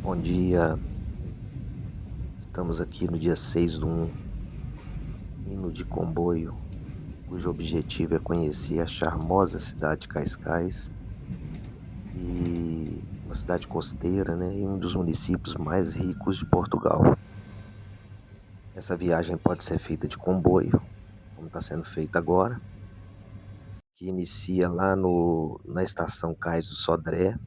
Bom dia, estamos aqui no dia 6/1, indo de comboio, cujo objetivo é conhecer a charmosa cidade de Cascais, e uma cidade costeira, né, e um dos municípios mais ricos de Portugal. Essa viagem pode ser feita de comboio, como está sendo feita agora, que inicia lá na estação Cais do Sodré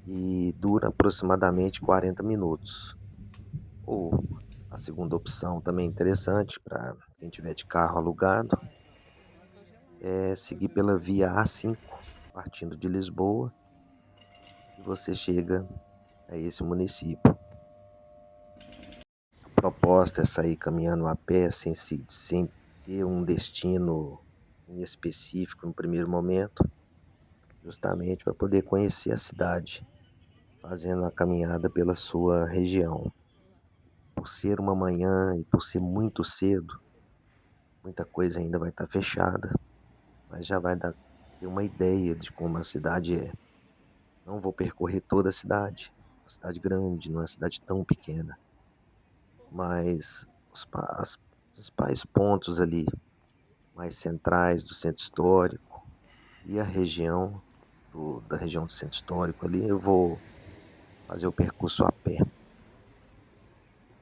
e dura aproximadamente 40 minutos. Ou a segunda opção também interessante para quem tiver de carro alugado é seguir pela via A5, partindo de Lisboa, e você chega a esse município. A proposta é sair caminhando a pé sem ter um destino em específico no primeiro momento, justamente para poder conhecer a cidade, fazendo a caminhada pela sua região. Por ser uma manhã e por ser muito cedo, muita coisa ainda vai estar fechada, mas já vai ter uma ideia de como a cidade é. Não vou percorrer toda a cidade, uma cidade grande, não é uma cidade tão pequena, mas os principais pontos ali, mais centrais do centro histórico e a região da região do centro histórico ali, eu vou fazer o percurso a pé.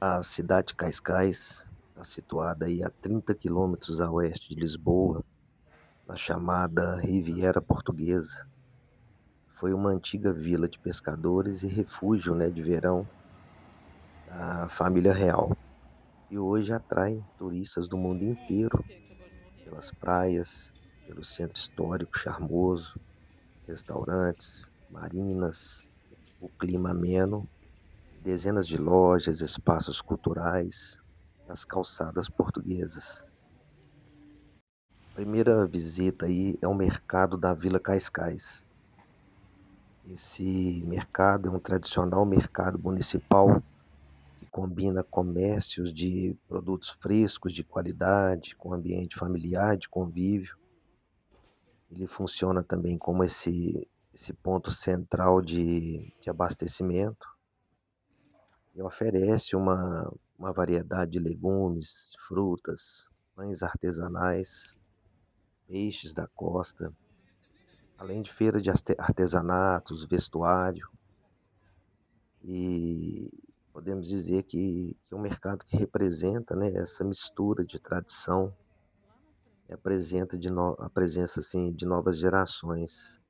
A cidade de Cascais está situada aí a 30 quilômetros a oeste de Lisboa, na chamada Riviera Portuguesa. Foi uma antiga vila de pescadores e refúgio, né, de verão da família real. E hoje atrai turistas do mundo inteiro pelas praias, pelo centro histórico charmoso, restaurantes, marinas, o clima ameno, dezenas de lojas, espaços culturais, as calçadas portuguesas. A primeira visita aí é o mercado da Vila Cascais. Esse mercado é um tradicional mercado municipal que combina comércios de produtos frescos de qualidade com ambiente familiar de convívio. Ele funciona também como esse ponto central de abastecimento e oferece uma variedade de legumes, frutas, pães artesanais, peixes da costa, além de feira de artesanatos, vestuário, e podemos dizer que é um mercado que representa, né, essa mistura de tradição e a presença assim, de novas gerações,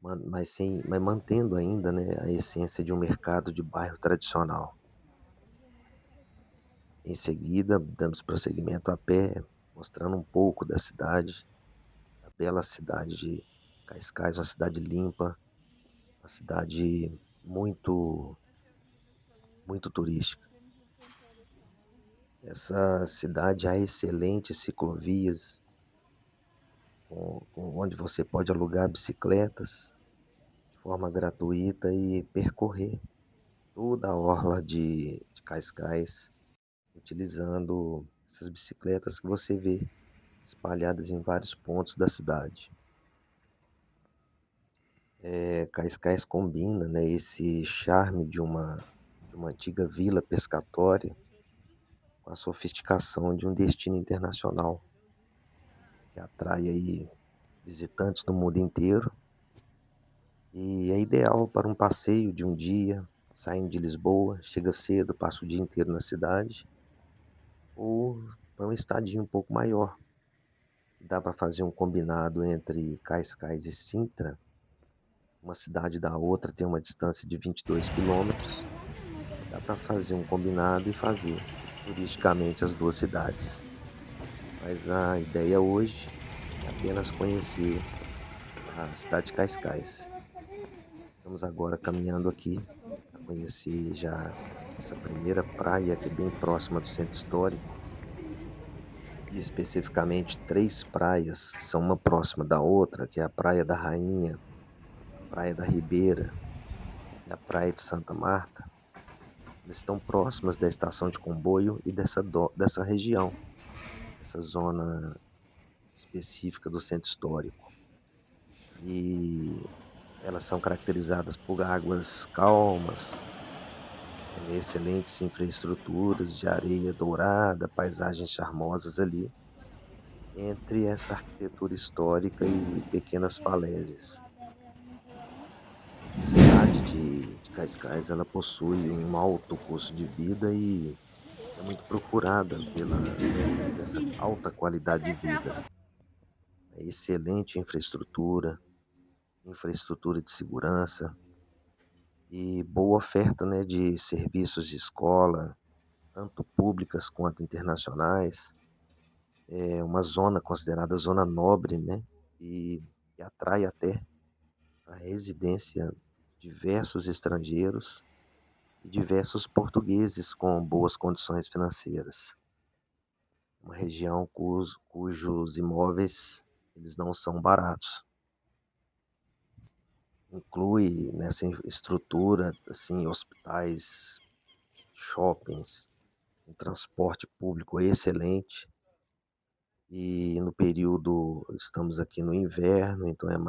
mas mantendo ainda, né, a essência de um mercado de bairro tradicional. Em seguida, damos prosseguimento a pé, mostrando um pouco da cidade, a bela cidade de Cascais, uma cidade limpa, uma cidade muito, muito turística. Essa cidade há excelentes ciclovias, onde você pode alugar bicicletas de forma gratuita e percorrer toda a orla de Cascais, utilizando essas bicicletas que você vê espalhadas em vários pontos da cidade. Cascais combina, né, esse charme de uma antiga vila pescatória com a sofisticação de um destino internacional, que atrai aí visitantes do mundo inteiro e é ideal para um passeio de um dia, saindo de Lisboa, chega cedo, passa o dia inteiro na cidade, ou para uma estadia um pouco maior. Dá para fazer um combinado entre Cascais e Sintra, uma cidade da outra tem uma distância de 22 quilômetros. Dá para fazer um combinado e fazer turisticamente as duas cidades. Mas a ideia hoje é apenas conhecer a cidade de Cascais. Estamos agora caminhando aqui para conhecer já essa primeira praia que é bem próxima do centro histórico. E especificamente três praias, são uma próxima da outra, que é a Praia da Rainha, a Praia da Ribeira e a Praia de Santa Marta. Elas estão próximas da estação de comboio e dessa região, essa zona específica do centro histórico. E Elas são caracterizadas por águas calmas, excelentes infraestruturas de areia dourada, paisagens charmosas ali, entre essa arquitetura histórica e pequenas falésias. A cidade de Cascais, ela possui um alto custo de vida e é muito procurada por essa alta qualidade de vida. É excelente infraestrutura de segurança e boa oferta, né, de serviços de escola, tanto públicas quanto internacionais. É uma zona considerada zona nobre, né, e atrai até a residência diversos estrangeiros e diversos portugueses com boas condições financeiras. Uma região cujos imóveis eles não são baratos. Inclui nessa estrutura assim hospitais, shoppings, um transporte público excelente. E no período, estamos aqui no inverno, então não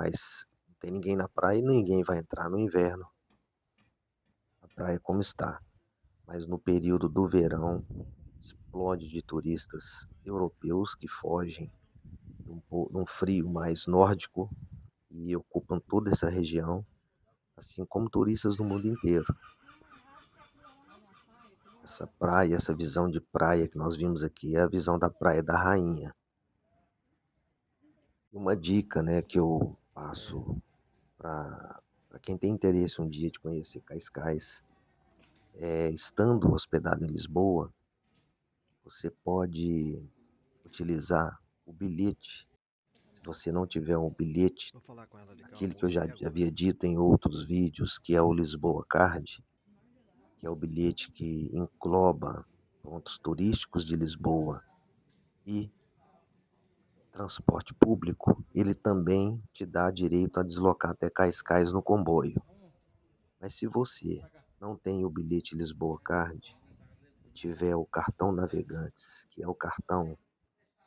tem ninguém na praia e ninguém vai entrar no inverno. A praia como está. Mas no período do verão, explode de turistas europeus que fogem de um frio mais nórdico e ocupam toda essa região, assim como turistas do mundo inteiro. Essa praia, essa visão de praia que nós vimos aqui é a visão da Praia da Rainha. Uma dica, né, que eu passo para quem tem interesse um dia de conhecer Cascais, estando hospedado em Lisboa, você pode utilizar o bilhete. Se você não tiver um bilhete, aquele que eu já havia dito em outros vídeos, que é o Lisboa Card, que é o bilhete que engloba pontos turísticos de Lisboa e transporte público, ele também te dá direito a deslocar até Cascais no comboio. Mas se você não tem o bilhete Lisboa Card e tiver o cartão Navegantes, que é o cartão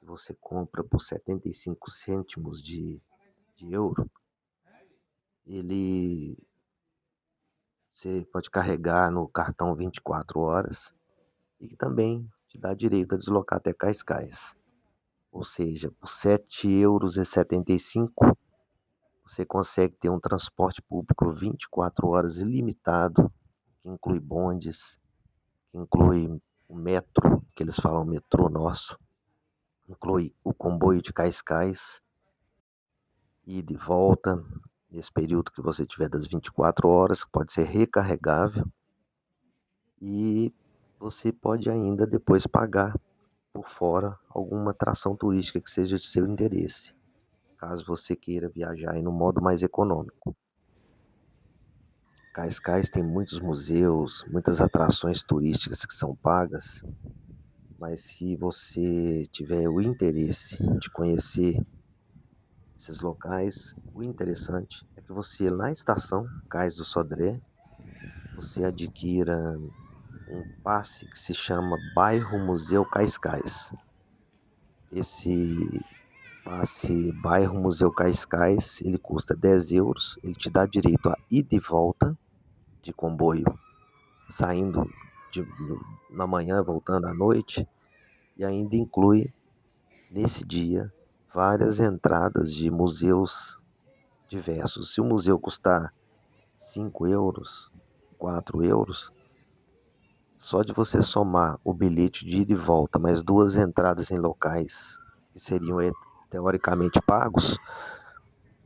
que você compra por 75 cêntimos de euro, ele você pode carregar no cartão 24 horas e que também te dá direito a deslocar até Cascais. Ou seja, por 7,75 € você consegue ter um transporte público 24 horas ilimitado, que inclui bondes, que inclui o metro, que eles falam metrô nosso, inclui o comboio de Cascais, ida e volta, nesse período que você tiver das 24 horas, que pode ser recarregável, e você pode ainda depois pagar por fora alguma atração turística que seja de seu interesse, caso você queira viajar no modo mais econômico. Cascais tem muitos museus, muitas atrações turísticas que são pagas, mas se você tiver o interesse de conhecer esses locais, o interessante é que você, na estação Cais do Sodré, você adquira um passe que se chama Bairro Museu Cascais. Esse passe Bairro Museu Cascais, ele custa 10 €, ele te dá direito a ida e volta de comboio, saindo de, na manhã, voltando à noite, e ainda inclui, nesse dia, várias entradas de museus diversos. Se o museu custar 5 €, 4 €, só de você somar o bilhete de ida e volta, mais duas entradas em locais que seriam teoricamente pagos,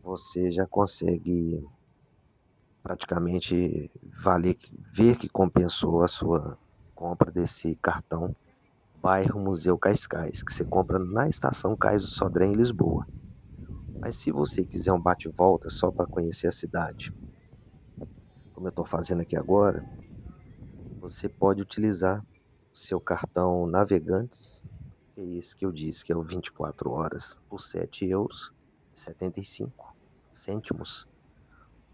você já consegue praticamente ver que compensou a sua compra desse cartão Bairro Museu Cascais, que você compra na estação Cais do Sodré em Lisboa. Mas se você quiser um bate-volta só para conhecer a cidade, como eu estou fazendo aqui agora, você pode utilizar o seu cartão Navegantes, que é esse que eu disse, que é o 24 horas, por 7,75 €,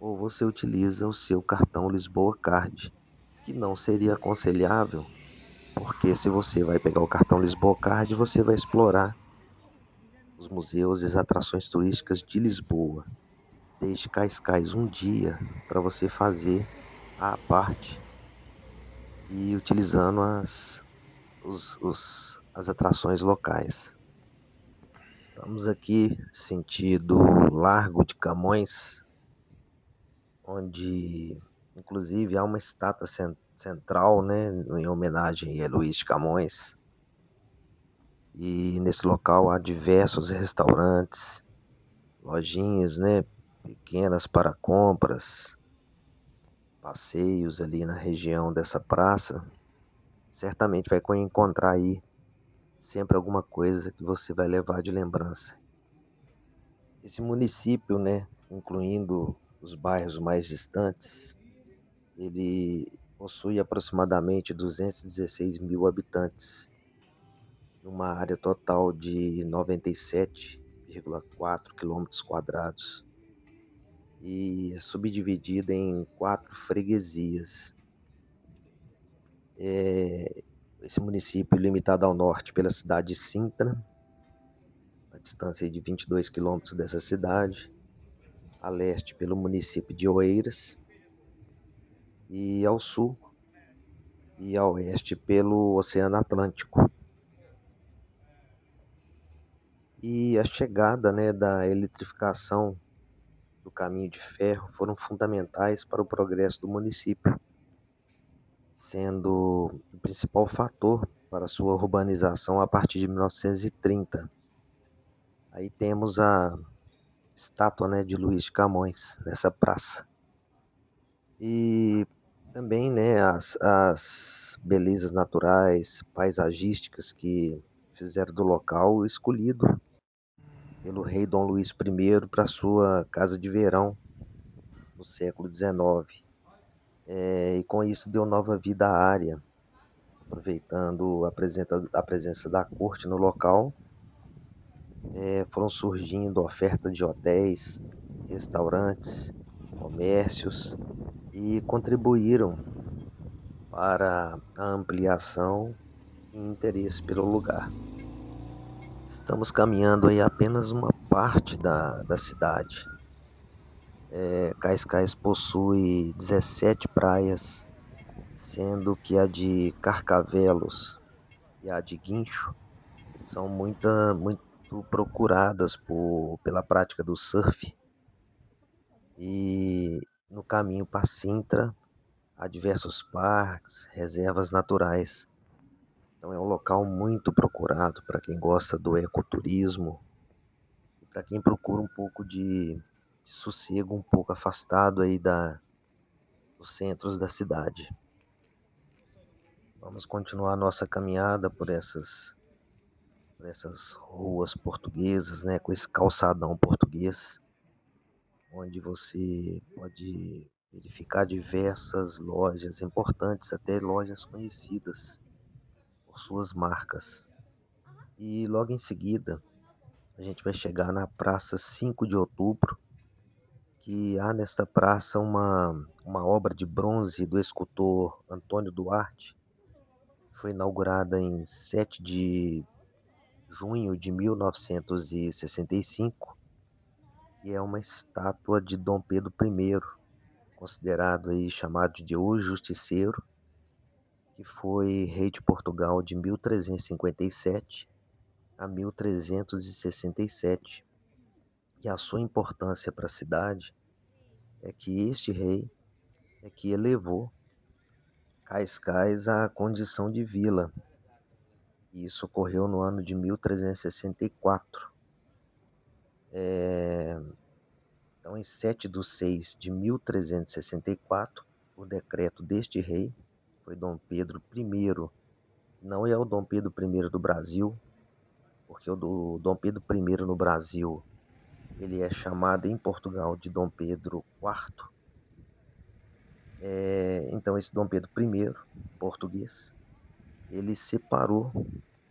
ou você utiliza o seu cartão Lisboa Card, que não seria aconselhável, porque se você vai pegar o cartão Lisboa Card, você vai explorar os museus e as atrações turísticas de Lisboa, deixe Cascais um dia para você fazer à parte e utilizando as atrações locais. Estamos aqui sentido Largo de Camões, onde inclusive há uma estátua central, né, em homenagem a Luís de Camões. E nesse local há diversos restaurantes, lojinhas, né, pequenas para compras, passeios ali na região dessa praça. Certamente vai encontrar aí sempre alguma coisa que você vai levar de lembrança. Esse município, né, incluindo os bairros mais distantes, ele possui aproximadamente 216 mil habitantes, numa área total de 97,4 quilômetros quadrados e é subdividida em 4 freguesias. Esse município é limitado ao norte pela cidade de Sintra, a distância de 22 quilômetros dessa cidade, a leste pelo município de Oeiras e ao sul e a oeste pelo Oceano Atlântico. E a chegada, né, da eletrificação do caminho de ferro foram fundamentais para o progresso do município, sendo o principal fator para sua urbanização a partir de 1930. Aí temos a estátua, né, de Luís de Camões nessa praça. E também, né, as belezas naturais, paisagísticas que fizeram do local escolhido pelo rei Dom Luís I para sua casa de verão no século XIX. E com isso deu nova vida à área, aproveitando a presença da corte no local. Foram surgindo ofertas de hotéis, restaurantes, comércios e contribuíram para a ampliação e interesse pelo lugar. Estamos caminhando aí apenas uma parte da cidade. Cascais possui 17 praias, sendo que a de Carcavelos e a de Guincho são muito procuradas pela prática do surf. E no caminho para Sintra há diversos parques, reservas naturais. Então é um local muito procurado para quem gosta do ecoturismo e para quem procura um pouco de sossego, um pouco afastado aí dos centros da cidade. Vamos continuar nossa caminhada por essas ruas portuguesas, né, com esse calçadão português, onde você pode verificar diversas lojas importantes, até lojas conhecidas por suas marcas. E logo em seguida, a gente vai chegar na Praça 5 de Outubro, que há nesta praça uma obra de bronze do escultor Antônio Duarte. Foi inaugurada em 7 de junho de 1965 e é uma estátua de Dom Pedro I, considerado aí chamado de O Justiceiro, que foi rei de Portugal de 1357 a 1367. E a sua importância para a cidade é que este rei é que elevou Cascais à condição de vila. E isso ocorreu no ano de 1364. Então, em 7 de 6 de 1364, por decreto deste rei, foi Dom Pedro I, que não é o Dom Pedro I do Brasil, porque o Dom Pedro I no Brasil, ele é chamado em Portugal de Dom Pedro IV. Então, esse Dom Pedro I, português, ele separou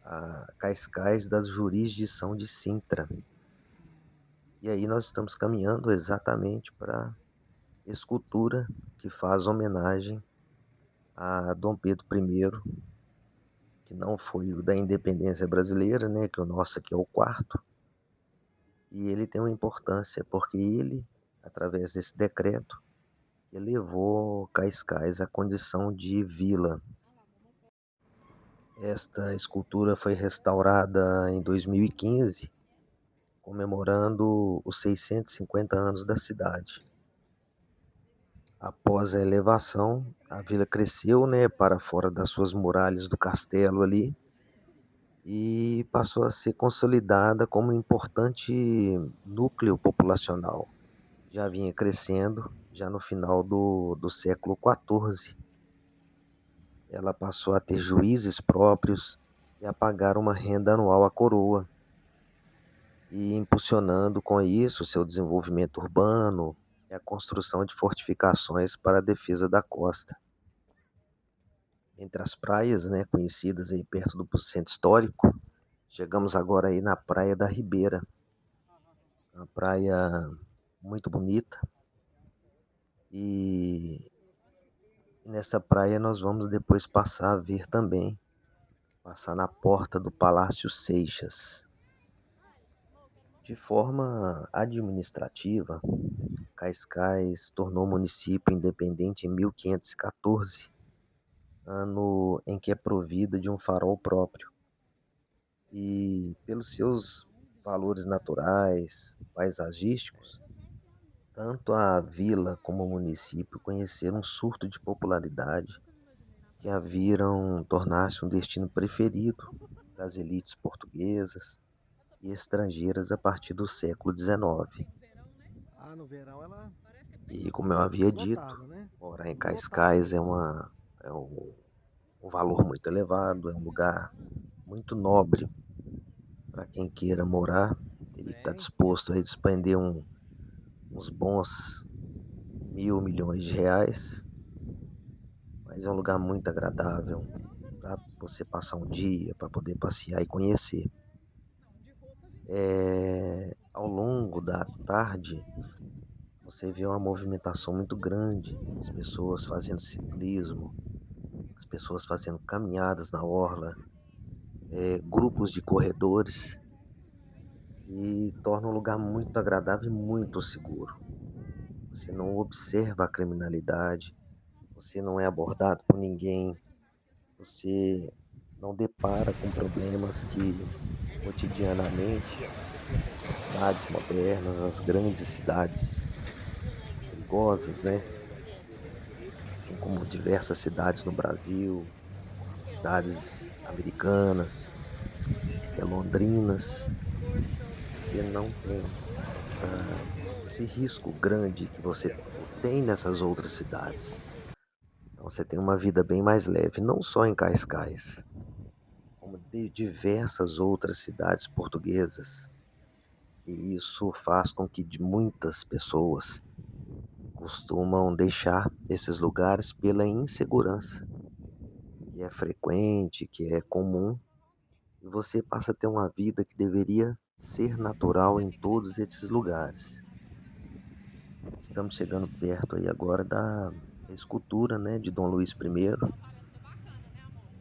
a Cascais da jurisdição de Sintra. E aí nós estamos caminhando exatamente para a escultura que faz homenagem a Dom Pedro I, que não foi o da independência brasileira, né, que o nosso aqui é o quarto. E ele tem uma importância porque ele através desse decreto, elevou Cascais à condição de vila. Esta escultura foi restaurada em 2015, comemorando os 650 anos da cidade. Após a elevação, a vila cresceu, né, para fora das suas muralhas do castelo ali e passou a ser consolidada como um importante núcleo populacional. Já vinha crescendo, já no final do século XIV. Ela passou a ter juízes próprios e a pagar uma renda anual à coroa, e impulsionando com isso seu desenvolvimento urbano e a construção de fortificações para a defesa da costa. Entre as praias, né, conhecidas aí perto do centro histórico, chegamos agora aí na Praia da Ribeira, uma praia muito bonita, e nessa praia nós vamos depois passar a ver também, passar na porta do Palácio Seixas. De forma administrativa, Cascais tornou município independente em 1514, ano em que é provida de um farol próprio. E pelos seus valores naturais, paisagísticos, tanto a vila como o município conheceram um surto de popularidade que a viram tornar-se um destino preferido das elites portuguesas e estrangeiras a partir do século XIX. Ah, no verão ela E como eu havia é dito, lotada, né? morar em Fica lotada Cascais mesmo. é um valor muito elevado, é um lugar muito nobre para quem queira morar. Teria que estar Tem. disposto a despender uns bons 1.000 milhões de reais, mas é um lugar muito agradável para você passar um dia, para poder passear e conhecer. Ao longo da tarde, você vê uma movimentação muito grande, as pessoas fazendo ciclismo, as pessoas fazendo caminhadas na orla, grupos de corredores, e torna um lugar muito agradável e muito seguro. Você não observa a criminalidade, você não é abordado por ninguém, você não depara com problemas que cotidianamente as cidades modernas, as grandes cidades perigosas, né? Assim como diversas cidades no Brasil, cidades americanas, até londrinas, você não tem esse risco grande que você tem nessas outras cidades. Então você tem uma vida bem mais leve, não só em Cascais, como de diversas outras cidades portuguesas. E isso faz com que muitas pessoas costumam deixar esses lugares pela insegurança, que é frequente, que é comum, e você passa a ter uma vida que deveria ser natural em todos esses lugares. Estamos chegando perto aí agora da escultura, né, de Dom Luís I,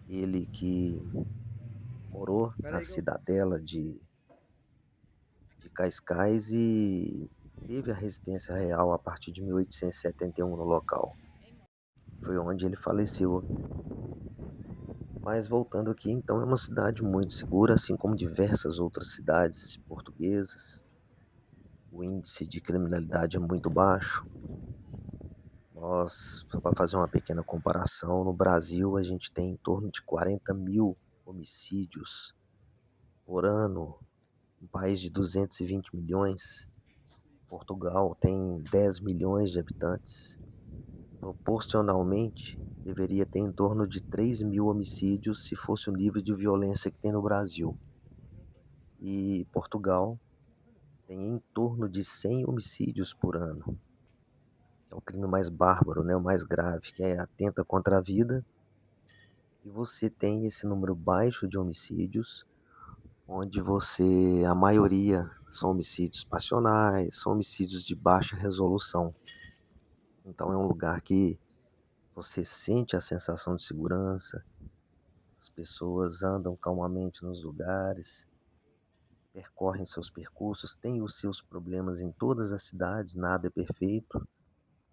ele que morou Pera na aí que eu. cidadela de Cascais e teve a residência real a partir de 1871 no local. Foi onde ele faleceu. Mas voltando aqui, então, é uma cidade muito segura, assim como diversas outras cidades portuguesas. O índice de criminalidade é muito baixo. Nós, só para fazer uma pequena comparação, no Brasil a gente tem em torno de 40 mil homicídios por ano, um país de 220 milhões. Portugal tem 10 milhões de habitantes. Proporcionalmente, deveria ter em torno de 3 mil homicídios se fosse o nível de violência que tem no Brasil. E Portugal tem em torno de 100 homicídios por ano. É o crime mais bárbaro, né? O mais grave, que atenta contra a vida. E você tem esse número baixo de homicídios, onde a maioria são homicídios passionais, são homicídios de baixa resolução. Então é um lugar que você sente a sensação de segurança, as pessoas andam calmamente nos lugares, percorrem seus percursos, têm os seus problemas em todas as cidades, nada é perfeito,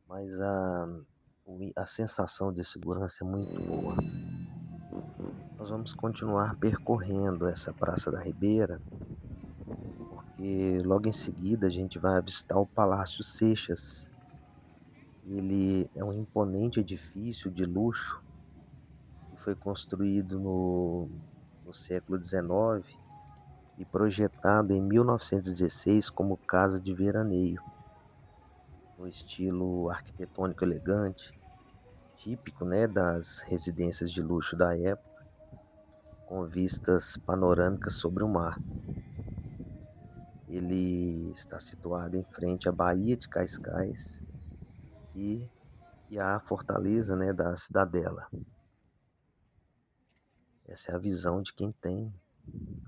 mas a sensação de segurança é muito boa. Nós vamos continuar percorrendo essa Praça da Ribeira, porque logo em seguida a gente vai avistar o Palácio Seixas. Ele é um imponente edifício de luxo que foi construído no século XIX e projetado em 1916 como casa de veraneio, no estilo arquitetônico elegante, típico, né, das residências de luxo da época, com vistas panorâmicas sobre o mar. Ele está situado em frente à Baía de Cascais e, e à fortaleza, né, da Cidadela. Essa é a visão de quem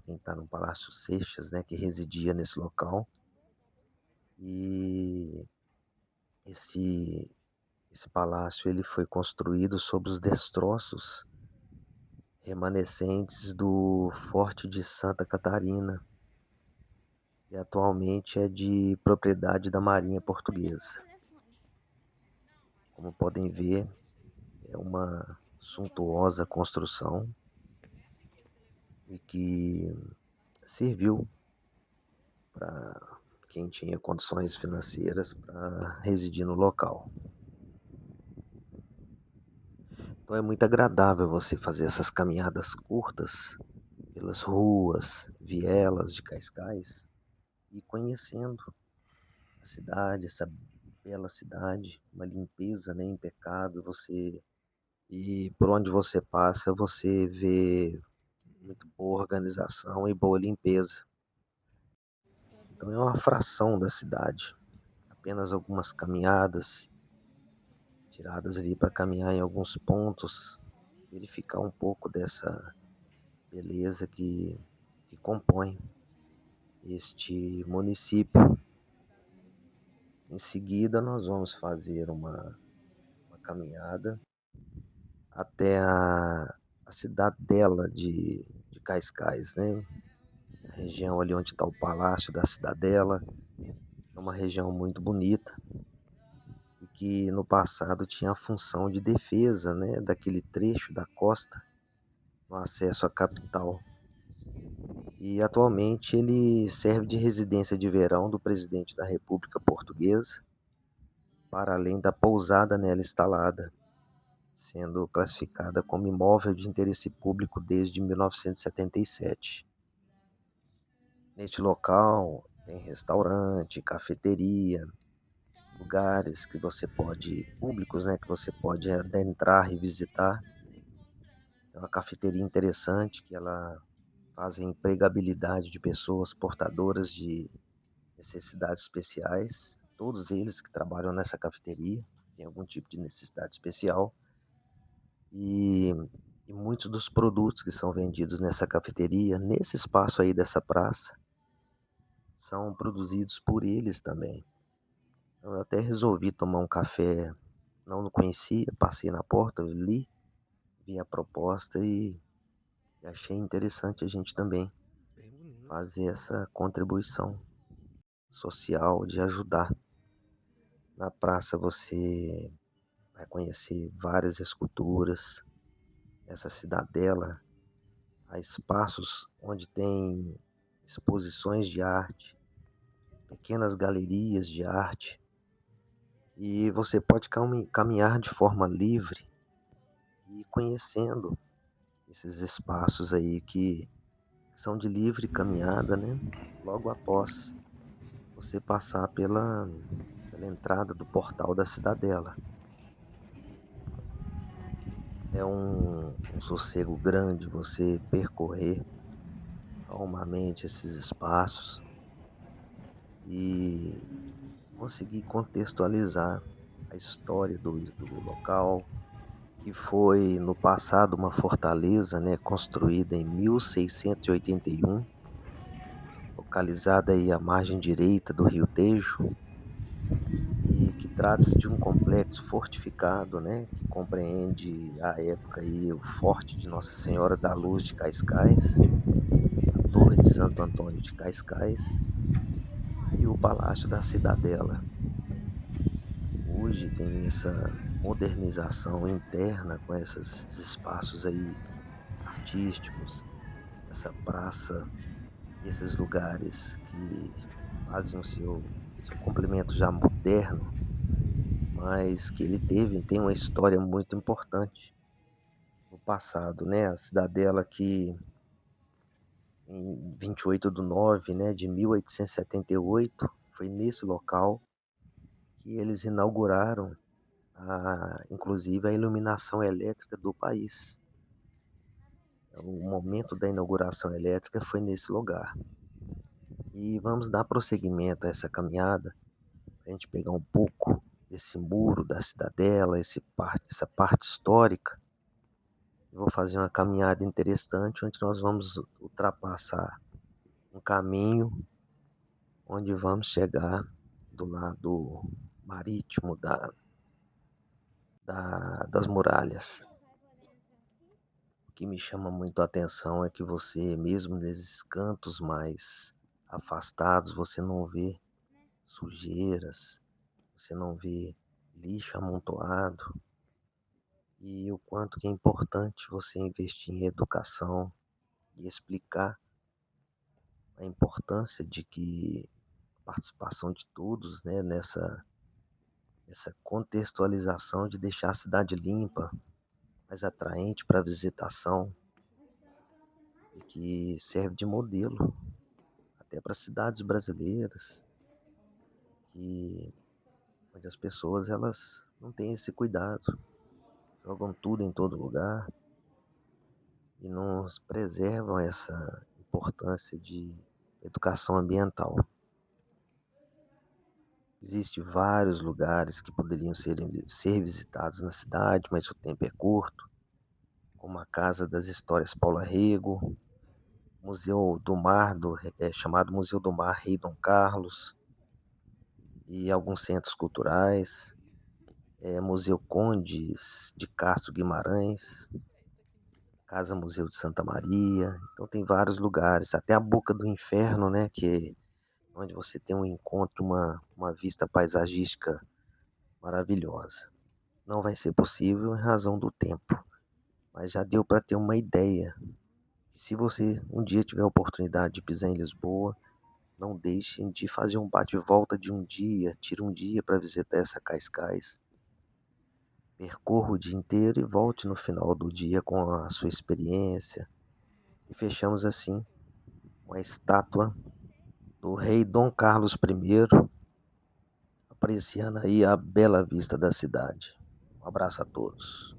está no Palácio Seixas, né, que residia nesse local. E esse palácio ele foi construído sobre os destroços remanescentes do Forte de Santa Catarina e atualmente é de propriedade da Marinha Portuguesa. Como podem ver, é uma suntuosa construção e que serviu para quem tinha condições financeiras para residir no local. Então é muito agradável você fazer essas caminhadas curtas pelas ruas, vielas de Cascais e conhecendo a cidade, essa bela cidade, uma limpeza, né, impecável. E por onde você passa, você vê muito boa organização e boa limpeza. Então é uma fração da cidade, apenas algumas caminhadas tiradas ali para caminhar em alguns pontos, verificar um pouco dessa beleza que compõe este município. Em seguida, nós vamos fazer uma caminhada até a cidadela de Cascais, né? A região ali onde está o Palácio da Cidadela. É uma região muito bonita e que no passado tinha a função de defesa, né, daquele trecho da costa no acesso à capital. E atualmente ele serve de residência de verão do presidente da República Portuguesa, para além da pousada nela instalada, sendo classificada como imóvel de interesse público desde 1977. Neste local tem restaurante, cafeteria, lugares que você pode, públicos, né, que você pode adentrar e visitar. É uma cafeteria interessante que ela faz a empregabilidade de pessoas portadoras de necessidades especiais. Todos eles que trabalham nessa cafeteria têm algum tipo de necessidade especial. E muitos dos produtos que são vendidos nessa cafeteria, nesse espaço aí dessa praça, são produzidos por eles também. Então, eu até resolvi tomar um café, não conhecia, passei na porta, li, vi a proposta e achei interessante a gente também fazer essa contribuição social de ajudar. Na praça você vai conhecer várias esculturas, essa cidadela, há espaços onde tem exposições de arte, pequenas galerias de arte, e você pode caminhar de forma livre e conhecendo esses espaços aí que são de livre caminhada, né? Logo após você passar pela entrada do portal da Cidadela. É um sossego grande você percorrer calmamente esses espaços e conseguir contextualizar a história do local, que foi no passado uma fortaleza, né, construída em 1681, localizada aí à margem direita do Rio Tejo, e que trata-se de um complexo fortificado, né, que compreende à época aí o Forte de Nossa Senhora da Luz de Cascais, Torre de Santo Antônio de Cascais e o Palácio da Cidadela. Hoje tem essa modernização interna com esses espaços aí artísticos, essa praça, esses lugares que fazem o seu complemento já moderno, mas que ele tem uma história muito importante no passado, né? A Cidadela que em 28/9, né, de 1878, foi nesse local que eles inauguraram inclusive a iluminação elétrica do país. O momento da inauguração elétrica foi nesse lugar. E vamos dar prosseguimento a essa caminhada, para a gente pegar um pouco desse muro da cidadela, essa parte histórica. Eu vou fazer uma caminhada interessante, onde nós vamos ultrapassar um caminho, onde vamos chegar do lado marítimo das muralhas. O que me chama muito a atenção é que você, mesmo nesses cantos mais afastados, você não vê sujeiras, você não vê lixo amontoado, e o quanto que é importante você investir em educação e explicar a importância de que a participação de todos, né, nessa contextualização de deixar a cidade limpa, mais atraente para a visitação e que serve de modelo até para cidades brasileiras, que onde as pessoas elas não têm esse cuidado, jogam tudo em todo lugar e não preservam essa importância de educação ambiental. Existem vários lugares que poderiam ser visitados na cidade, mas o tempo é curto, como a Casa das Histórias Paula Rego, Museu do Mar, chamado Museu do Mar Rei Dom Carlos, e alguns centros culturais, Museu Condes de Castro Guimarães, Casa Museu de Santa Maria. Então tem vários lugares, até a Boca do Inferno, né, que é onde você tem um encontro, uma vista paisagística maravilhosa. Não vai ser possível em razão do tempo, mas já deu para ter uma ideia. Se você um dia tiver a oportunidade de pisar em Lisboa, não deixem de fazer um bate-volta de um dia, tire um dia para visitar essa Cascais, percorra o dia inteiro e volte no final do dia com a sua experiência. E fechamos assim com a estátua do rei Dom Carlos I, apreciando aí a bela vista da cidade. Um abraço a todos.